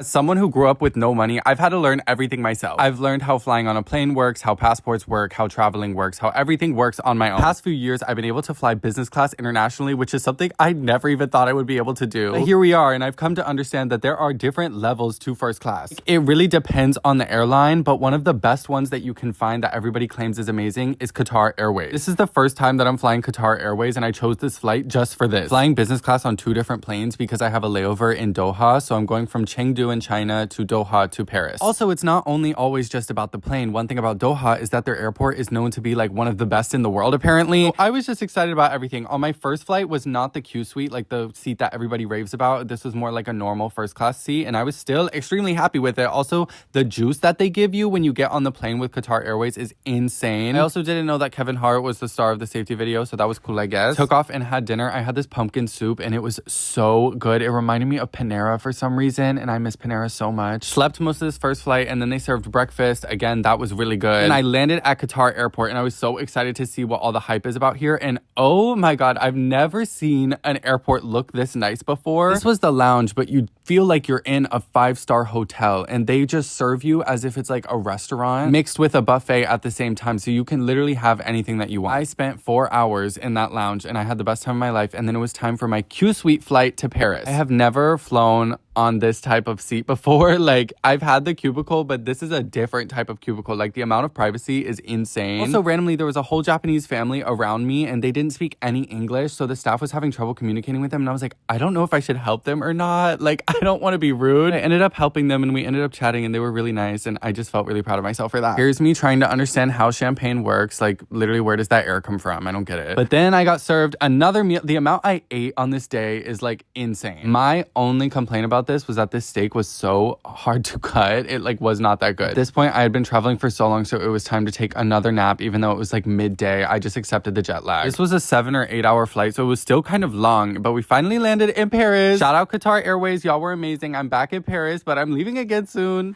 As someone who grew up with no money, I've had to learn everything myself. I've learned how flying on a plane works, how passports work, how traveling works, how everything works on my own. The past few years, I've been able to fly business class internationally, which is something I never even thought I would be able to do. But here we are, and I've come to understand that there are different levels to first class. It really depends on the airline, but one of the best ones that you can find that everybody claims is amazing is Qatar Airways. This is the first time that I'm flying Qatar Airways, and I chose this flight just for this. Flying business class on 2 different planes because I have a layover in Doha, so I'm going from Chengdu in China to Doha to Paris. Also, it's not only always just about the plane. One thing about Doha is that their airport is known to be like one of the best in the world, apparently. So I was just excited about everything. On my first flight was not the Q suite, like the seat that everybody raves about. This was more like a normal first class seat, and I was still extremely happy with it. Also, the juice that they give you when you get on the plane with Qatar Airways is insane. I also didn't know that Kevin Hart was the star of the safety video, so that was cool, I guess. Took off and had dinner. I had this pumpkin soup, and it was so good. It reminded me of Panera for some reason, and I miss Panera so much. Slept most of this first flight, and then they served breakfast. Again, that was really good. And I landed at Qatar Airport, and I was so excited to see what all the hype is about here. And oh my god, I've never seen an airport look this nice before. This was the lounge, but you feel like you're in a 5-star hotel, and they just serve you as if it's like a restaurant mixed with a buffet at the same time, so you can literally have anything that you want. I spent 4 hours in that lounge, and I had the best time of my life. And then it was time for my Q suite flight to Paris. I have never flown on this type of seat before. Like, I've had the cubicle, but this is a different type of cubicle. Like, the amount of privacy is insane. Also, randomly, there was a whole Japanese family around me, and they didn't speak any English, so the staff was having trouble communicating with them, and I was like, I don't know if I should help them or not. Like, I don't want to be rude. I ended up helping them, and we ended up chatting, and they were really nice, and I just felt really proud of myself for that. Here's me trying to understand how champagne works. Like, literally, where does that air come from? I don't get it. But then I got served another meal. The amount I ate on this day is like insane. My only complaint about this was that this steak was so hard to cut. It like was not that good. At this point, I had been traveling for so long, so it was time to take another nap. Even though it was like midday, I just accepted the jet lag. This was a 7 or 8 hour flight, so it was still kind of long, but we finally landed in Paris. Shout out Qatar Airways. Y'all were amazing. I'm back in Paris, but I'm leaving again soon.